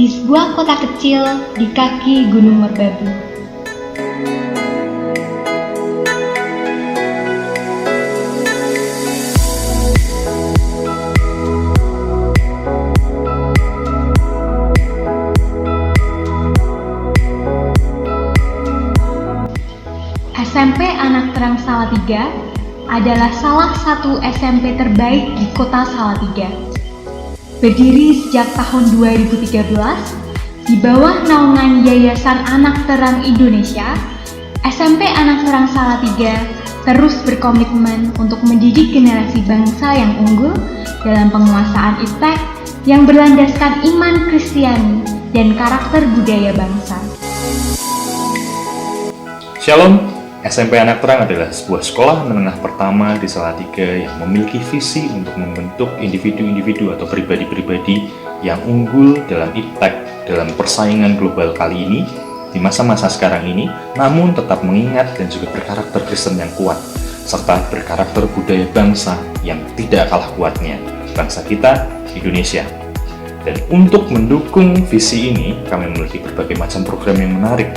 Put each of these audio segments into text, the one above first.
di sebuah kota kecil di kaki Gunung Merbabu. SMP Anak Terang Salatiga adalah salah satu SMP terbaik di kota Salatiga. Berdiri sejak tahun 2013, di bawah naungan Yayasan Anak Terang Indonesia, SMP Anak Terang Salatiga terus berkomitmen untuk mendidik generasi bangsa yang unggul dalam penguasaan iptek yang berlandaskan iman Kristiani dan karakter budaya bangsa. Shalom. SMP Anak Terang adalah sebuah sekolah menengah pertama di Salatiga yang memiliki visi untuk membentuk individu-individu atau pribadi-pribadi yang unggul dalam iptek dalam persaingan global kali ini di masa-masa sekarang ini, namun tetap mengingat dan juga berkarakter Kristen yang kuat serta berkarakter budaya bangsa yang tidak kalah kuatnya, bangsa kita, Indonesia. Dan untuk mendukung visi ini, kami memiliki berbagai macam program yang menarik,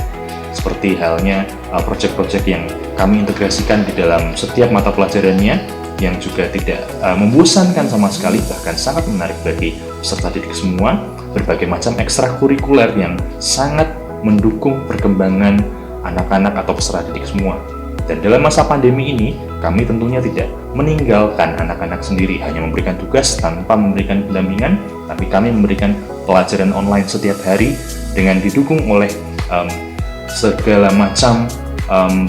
seperti halnya proyek-proyek yang kami integrasikan di dalam setiap mata pelajarannya yang juga tidak membosankan sama sekali, bahkan sangat menarik bagi peserta didik semua, berbagai macam ekstrakurikuler yang sangat mendukung perkembangan anak-anak atau peserta didik semua. Dan dalam masa pandemi ini, kami tentunya tidak meninggalkan anak-anak sendiri, hanya memberikan tugas tanpa memberikan pendampingan, tapi kami memberikan pelajaran online setiap hari dengan didukung oleh segala macam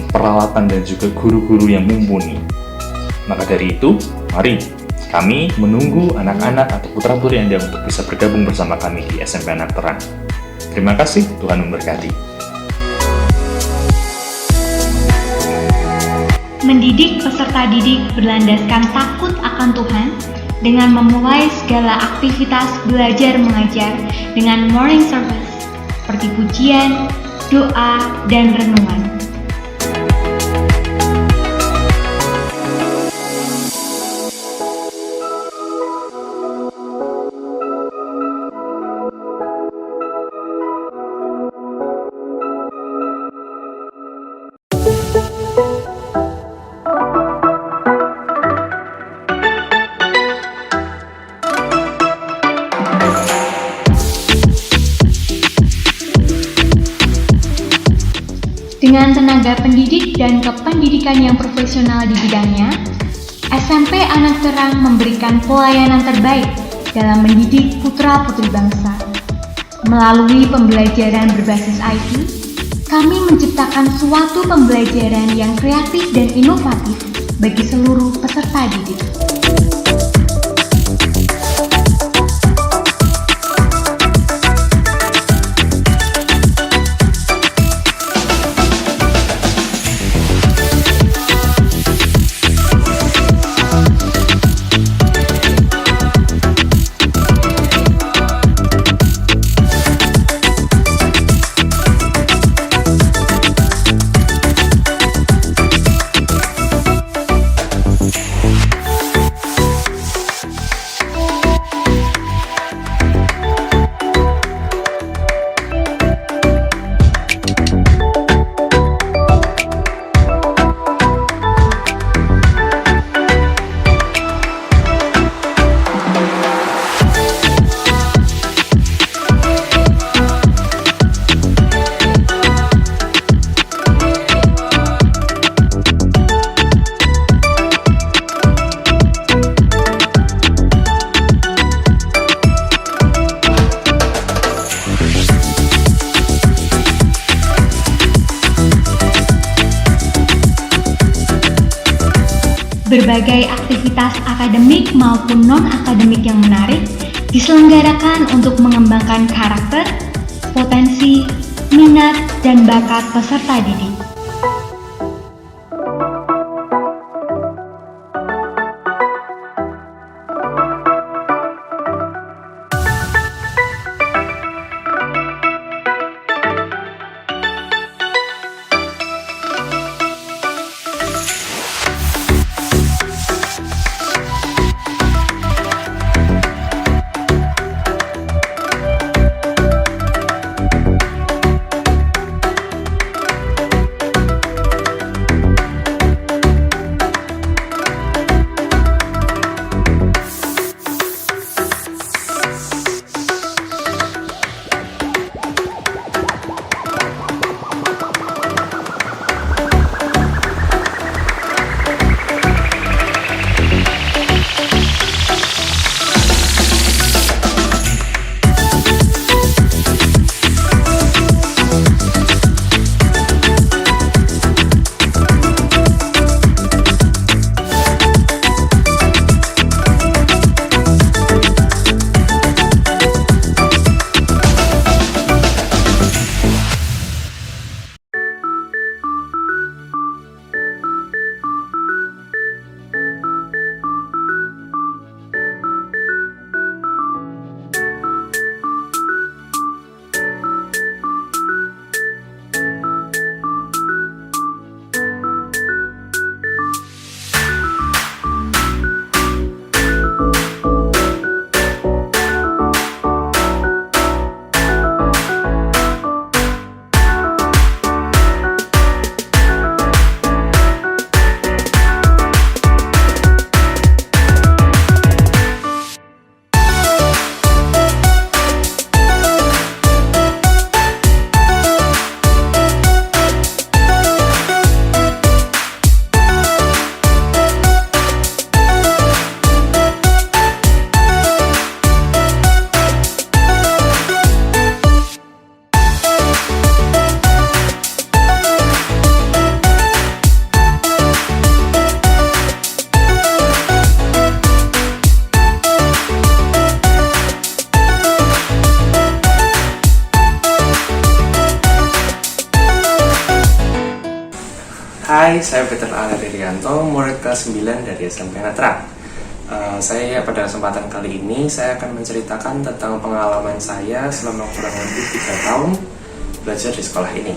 peralatan dan juga guru-guru yang mumpuni. Maka dari itu, mari kami menunggu anak-anak atau putra-putri Anda untuk bisa bergabung bersama kami di SMP Anak Terang. Terima kasih, Tuhan memberkati. Mendidik peserta didik berlandaskan takut akan Tuhan dengan memulai segala aktivitas belajar mengajar dengan morning service seperti pujian, doa, dan renungan. Dengan tenaga pendidik dan kependidikan yang profesional di bidangnya, SMP Anak Terang memberikan pelayanan terbaik dalam mendidik putra-putri bangsa. Melalui pembelajaran berbasis IT, kami menciptakan suatu pembelajaran yang kreatif dan inovatif bagi seluruh peserta didik. Berbagai aktivitas akademik maupun non-akademik yang menarik diselenggarakan untuk mengembangkan karakter, potensi, minat, dan bakat peserta didik. Hai, saya Peter Alerianto, murid kelas 9 dari SMP Anak Terang. Pada kesempatan kali ini saya akan menceritakan tentang pengalaman saya selama kurang lebih 3 tahun belajar di sekolah ini.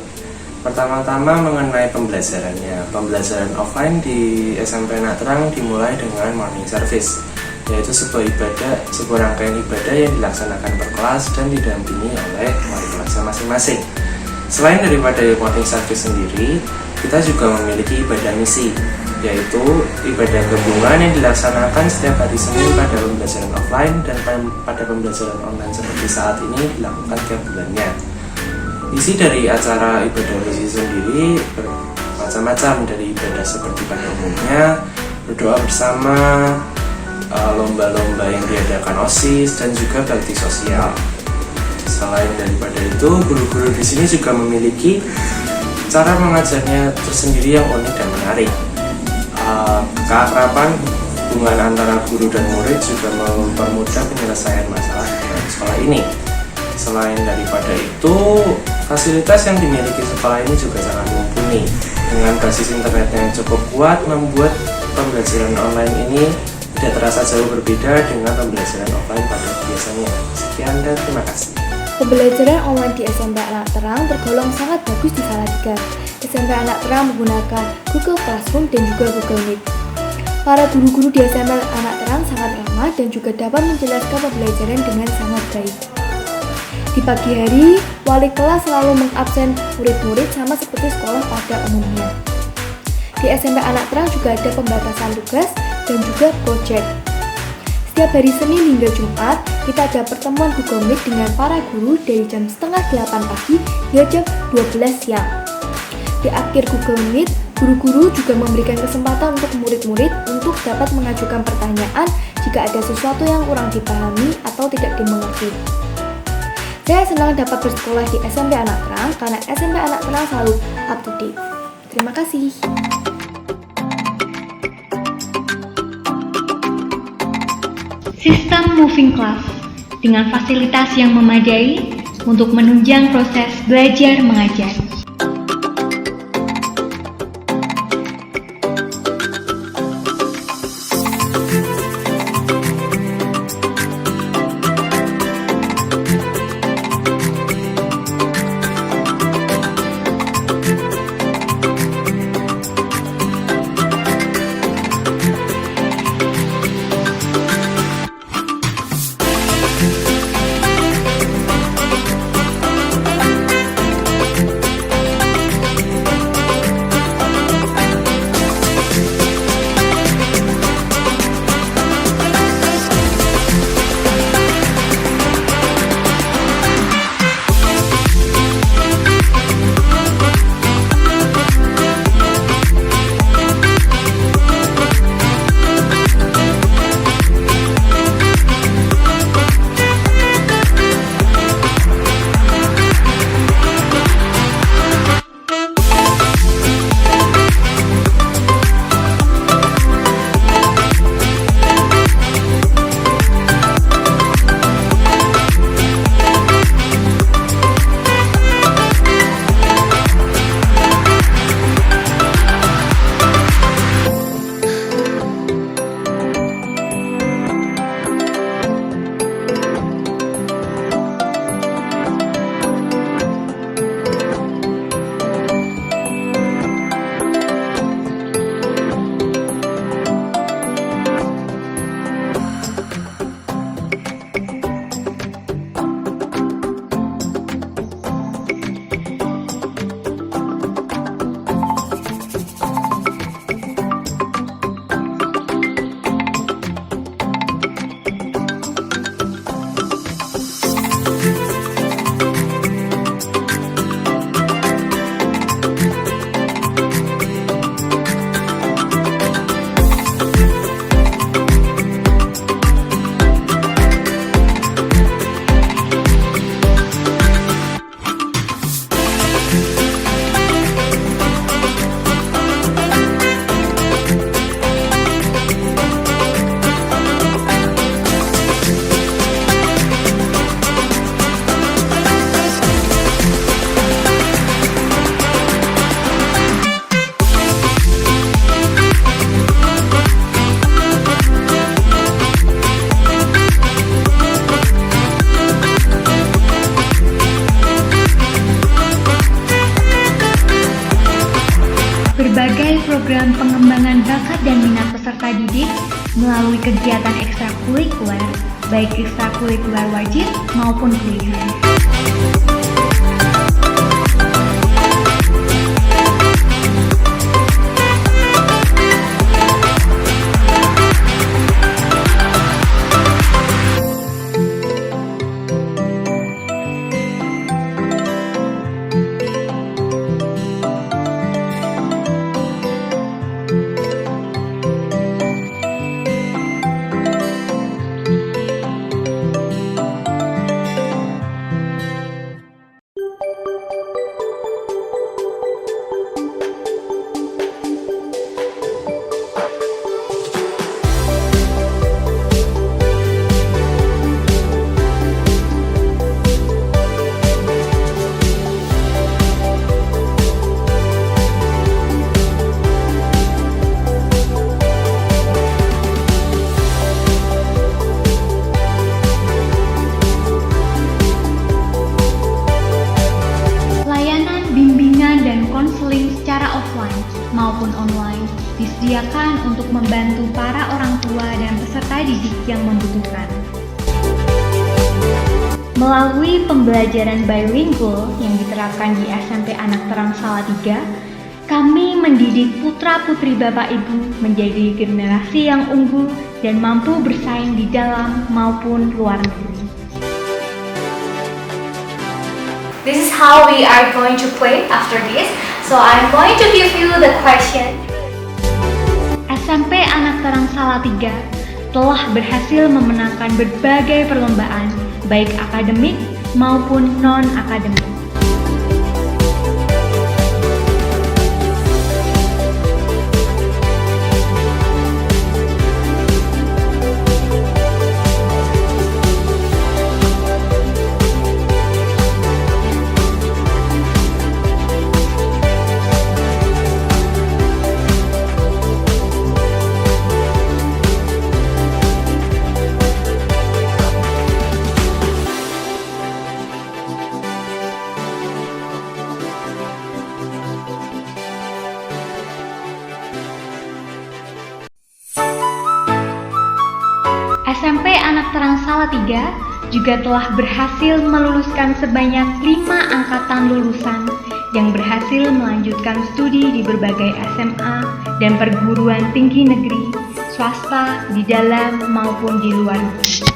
Pertama-tama mengenai pembelajarannya. Pembelajaran offline di SMP Anak Terang dimulai dengan morning service, yaitu sebuah rangkaian ibadah yang dilaksanakan per kelas dan didampingi oleh wali kelasnya masing-masing. Selain daripada morning service sendiri, kita juga memiliki ibadah misi, yaitu ibadah gabungan yang dilaksanakan setiap hari Senin pada pembelajaran offline dan pada pembelajaran online seperti saat ini dilakukan tiap bulannya. Isi dari acara ibadah misi sendiri bermacam-macam, dari ibadah seperti pada umumnya, berdoa bersama, lomba-lomba yang diadakan OSIS, dan juga bakti sosial. Selain daripada itu, guru-guru di sini juga memiliki cara mengajarnya tersendiri yang unik dan menarik. Keakraban hubungan antara guru dan murid juga mempermudah penyelesaian masalah di sekolah ini. Selain daripada itu, fasilitas yang dimiliki sekolah ini juga sangat mumpuni. Dengan basis internetnya yang cukup kuat, membuat pembelajaran online ini tidak terasa jauh berbeda dengan pembelajaran offline pada biasanya. Sekian dan terima kasih. Pembelajaran online di SMP Anak Terang tergolong sangat bagus di Salatiga. SMP Anak Terang menggunakan Google Classroom dan juga Google Meet. Para guru-guru di SMP Anak Terang sangat ramah dan juga dapat menjelaskan pembelajaran dengan sangat baik. Di pagi hari, wali kelas selalu mengabsen murid-murid sama seperti sekolah pada umumnya. Di SMP Anak Terang juga ada pembatasan tugas dan juga proyek. Setiap hari Senin hingga Jumat, kita ada pertemuan Google Meet dengan para guru dari jam 7:30 pagi hingga jam 12 siang. Di akhir Google Meet, guru-guru juga memberikan kesempatan untuk murid-murid untuk dapat mengajukan pertanyaan jika ada sesuatu yang kurang dipahami atau tidak dimengerti. Saya senang dapat bersekolah di SMP Anak Terang karena SMP Anak Terang selalu up to date. Terima kasih. Sistem moving class dengan fasilitas yang memadai untuk menunjang proses belajar mengajar. berbagai program pengembangan bakat dan minat peserta didik melalui kegiatan ekstrakurikuler, baik ekstrakurikuler wajib maupun pilihan. Maupun online disediakan untuk membantu para orang tua dan peserta didik yang membutuhkan. Melalui pembelajaran bilingual yang diterapkan di SMP Anak Terang Salatiga, kami mendidik putra-putri Bapak Ibu menjadi generasi yang unggul dan mampu bersaing di dalam maupun luar negeri. This is how we are going to play after this. So I'm going to give you the question. SMP Anak Terang Salatiga telah berhasil memenangkan berbagai perlombaan, baik akademik maupun non-akademik. SMP Anak Terang Salatiga juga telah berhasil meluluskan sebanyak 5 angkatan lulusan yang berhasil melanjutkan studi di berbagai SMA dan perguruan tinggi negeri, swasta, di dalam maupun di luar negeri.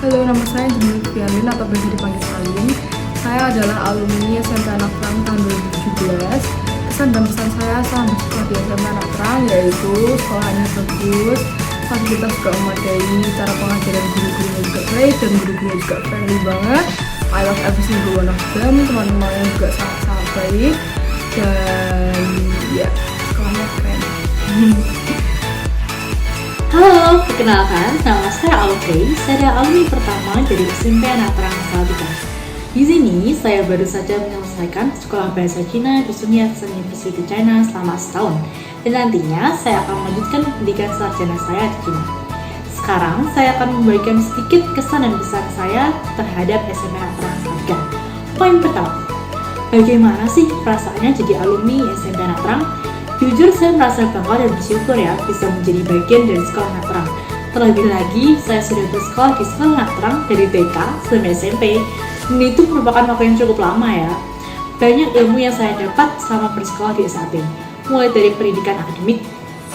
Halo, nama saya Jemil Fialin atau biasa dipanggil Salim. Saya adalah alumni SMP Anak Terang tahun 2017. Kesan dan pesan saya selama sekolah di SMP Anak Terang yaitu sekolahnya bagus, fasilitas juga memadai, cara pengajaran guru-gurunya juga baik dan guru-gurunya juga friendly banget. I love every single one of them, teman-temannya juga sangat-sangat baik dan ya, sekolahnya keren. Halo, perkenalkan, nama saya Audrey. Saya adalah alumni pertama dari SMP Anak Terang Salatiga. Di sini, saya baru saja menyelesaikan sekolah bahasa Cina di Sun Yat-sen University China selama setahun. Dan nantinya, saya akan melanjutkan pendidikan sarjana saya di Cina. Sekarang, saya akan memberikan sedikit kesan dan pesan saya terhadap SMP Anak Terang Salatiga. Poin pertama, bagaimana sih perasaannya jadi alumni SMP Anak Terang? Jujur saya merasa bangga dan bersyukur ya bisa menjadi bagian dari sekolah Anak Terang. Terlebih lagi, saya sudah bersekolah di sekolah Anak Terang dari TK sampai SMP. Dan itu merupakan waktu yang cukup lama ya. Banyak ilmu yang saya dapat selama bersekolah di SAP. Mulai dari pendidikan akademik,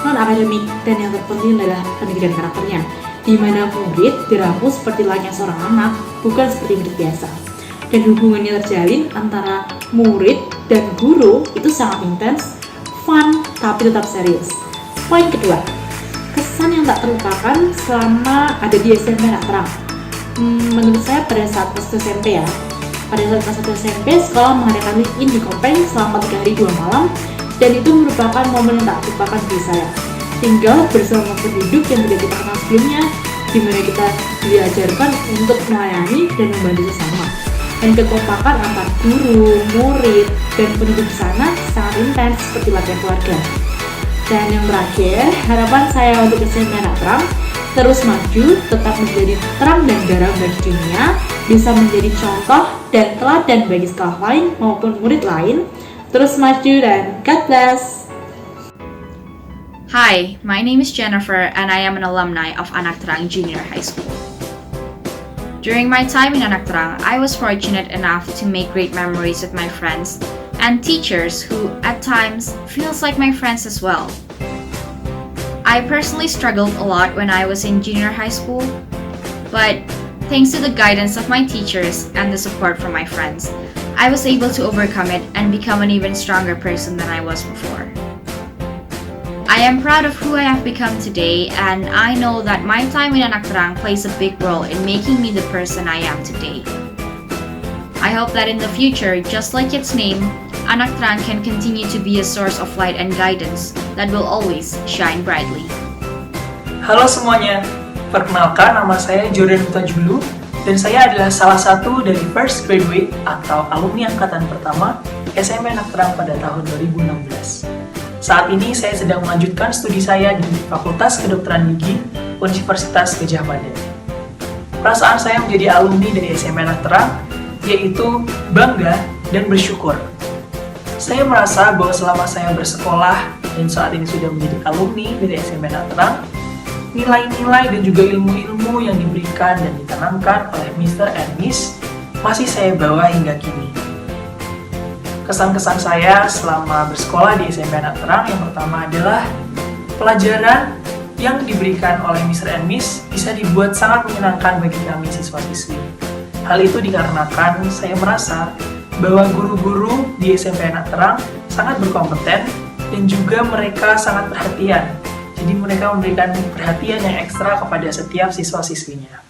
non-akademik, dan yang terpenting adalah pendidikan karakternya. Di mana murid dirangkul seperti layaknya seorang anak, bukan seperti murid biasa. Dan hubungannya terjalin antara murid dan guru itu sangat intens, fun, tapi tetap serius. Poin kedua, kesan yang tak terlupakan selama ada di SMP Anak Terang. Menurut saya pada saat kelas 1 SMP ya, pada saat kelas 1 SMP, sekolah mengadakan live-in di Kopeng selama 3 hari 2 malam, dan itu merupakan momen yang tak terlupakan bagi saya. Tinggal bersama penduduk yang tidak kita kenal sebelumnya, di mana kita diajarkan untuk melayani dan membantu sesama. dan kekompakan antar guru, murid, dan penduduk di sana sangat intens seperti latihan keluarga. Dan yang terakhir, harapan saya untuk SMP Anak Terang terus maju, tetap menjadi terang dan garam bagi dunia, bisa menjadi contoh dan teladan bagi sekolah lain maupun murid lain, terus maju dan God bless! Hi, my name is Jennifer and I am an alumni of Anak Terang Junior High School. During my time in Anak Terang, I was fortunate enough to make great memories with my friends and teachers who at times feels like my friends as well. I personally struggled a lot when I was in junior high school, but thanks to the guidance of my teachers and the support from my friends, I was able to overcome it and become an even stronger person than I was before. I am proud of who I have become today, and I know that my time in Anak Terang plays a big role in making me the person I am today. I hope that in the future, just like its name, Anak Terang can continue to be a source of light and guidance that will always shine brightly. Halo semuanya, perkenalkan nama saya Jordan Hutajulu dan saya adalah salah satu dari first graduate atau alumni angkatan pertama SMP Anak Terang pada tahun 2016. Saat ini saya sedang melanjutkan studi saya di Fakultas Kedokteran Gigi Universitas Gadjah Mada. Perasaan saya menjadi alumni dari SMP Anak Terang yaitu bangga dan bersyukur. Saya merasa bahwa selama saya bersekolah dan saat ini sudah menjadi alumni dari SMP Anak Terang, nilai-nilai dan juga ilmu-ilmu yang diberikan dan ditanamkan oleh Mr. and Miss masih saya bawa hingga kini. Kesan-kesan saya selama bersekolah di SMP Anak Terang yang pertama adalah pelajaran yang diberikan oleh Mr. and Miss bisa dibuat sangat menyenangkan bagi kami siswa-siswi. Hal itu dikarenakan saya merasa bahwa guru-guru di SMP Anak Terang sangat berkompeten dan juga mereka sangat perhatian. Jadi mereka memberikan perhatian yang ekstra kepada setiap siswa-siswinya.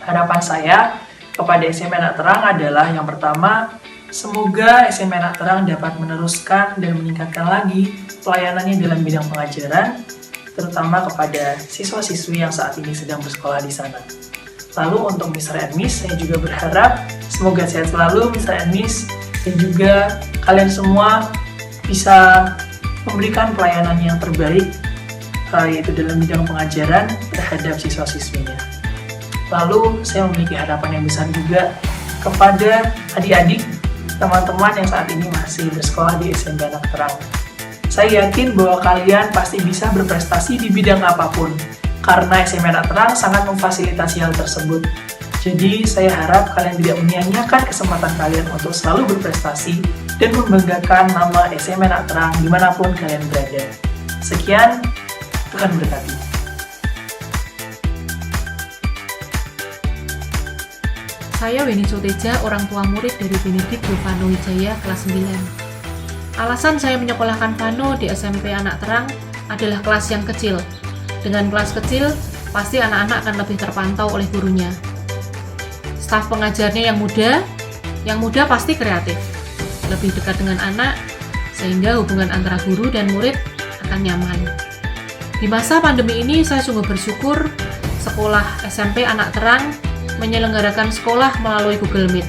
Harapan saya kepada SMP Anak Terang adalah yang pertama, semoga SMP Anak Terang dapat meneruskan dan meningkatkan lagi pelayanannya dalam bidang pengajaran, terutama kepada siswa-siswi yang saat ini sedang bersekolah di sana. Lalu untuk Mr. and Miss, saya juga berharap semoga sehat selalu Mr. and Miss, dan juga kalian semua bisa memberikan pelayanan yang terbaik, yaitu dalam bidang pengajaran terhadap siswa-siswinya. Lalu saya memiliki harapan yang besar juga kepada adik-adik, teman-teman yang saat ini masih bersekolah di SMP Anak Terang. Saya yakin bahwa kalian pasti bisa berprestasi di bidang apapun, karena SMP Anak Terang sangat memfasilitasi hal tersebut. Jadi saya harap kalian tidak menyia-nyiakan kesempatan kalian untuk selalu berprestasi dan membanggakan nama SMP Anak Terang dimanapun kalian berada. Sekian, Tuhan berkati. Saya Weni Soteja, orang tua murid dari Benedict Vano Wijaya kelas 9. Alasan saya menyekolahkan Vano di SMP Anak Terang adalah kelas yang kecil. Dengan kelas kecil, pasti anak-anak akan lebih terpantau oleh gurunya. Staf pengajarnya yang muda pasti kreatif, lebih dekat dengan anak, sehingga hubungan antara guru dan murid akan nyaman. Di masa pandemi ini, saya sungguh bersyukur sekolah SMP Anak Terang menyelenggarakan sekolah melalui Google Meet,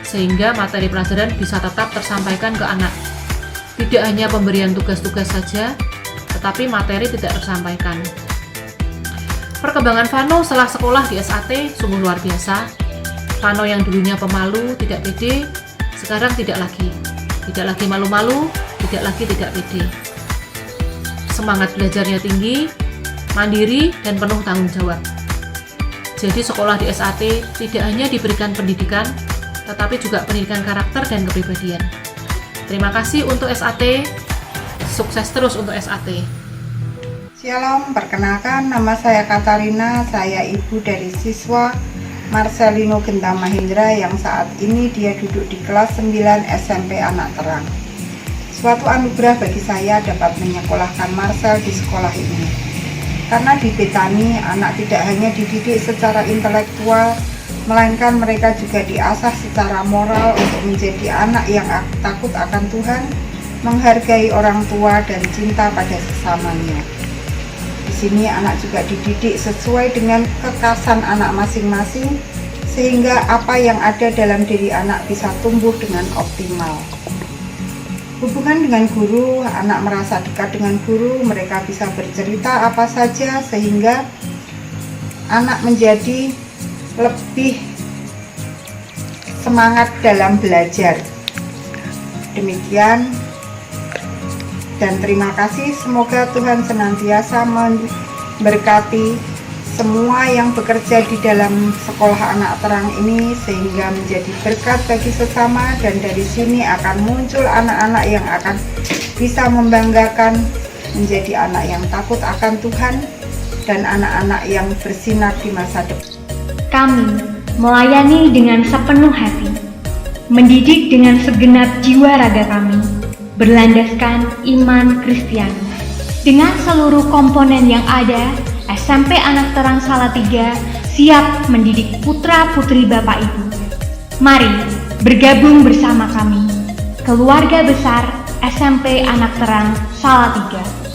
sehingga materi pelajaran bisa tetap tersampaikan ke anak. Tidak hanya pemberian tugas-tugas saja, tetapi materi tidak tersampaikan. Perkembangan Vano setelah sekolah di SAT sungguh luar biasa. Vano yang dulunya pemalu, tidak pede, sekarang tidak lagi malu-malu, tidak lagi tidak pede. Semangat belajarnya tinggi, mandiri, dan penuh tanggung jawab. Jadi sekolah di SAT tidak hanya diberikan pendidikan, tetapi juga pendidikan karakter dan kepribadian. Terima kasih untuk SAT, sukses terus untuk SAT. Shalom, perkenalkan nama saya Katarina, saya ibu dari siswa Marcelino Genta Mahindra yang saat ini dia duduk di kelas 9 SMP Anak Terang. Suatu anugerah bagi saya dapat menyekolahkan Marcel di sekolah ini. Karena di Betani, anak tidak hanya dididik secara intelektual, melainkan mereka juga diasah secara moral untuk menjadi anak yang takut akan Tuhan, menghargai orang tua, dan cinta pada sesamanya. Di sini anak juga dididik sesuai dengan kekasan anak masing-masing, sehingga apa yang ada dalam diri anak bisa tumbuh dengan optimal. Hubungan dengan guru, anak merasa dekat dengan guru, mereka bisa bercerita apa saja sehingga anak menjadi lebih semangat dalam belajar. Demikian dan terima kasih, semoga Tuhan senantiasa memberkati semua yang bekerja di dalam sekolah anak terang ini sehingga menjadi berkat bagi sesama, dan dari sini akan muncul anak-anak yang akan bisa membanggakan, menjadi anak yang takut akan Tuhan dan anak-anak yang bersinar di masa depan. Kami melayani dengan sepenuh hati, mendidik dengan segenap jiwa raga kami, berlandaskan iman Kristiani. Dengan seluruh komponen yang ada, SMP Anak Terang Salatiga siap mendidik putra-putri Bapak Ibu. Mari bergabung bersama kami, keluarga besar SMP Anak Terang Salatiga.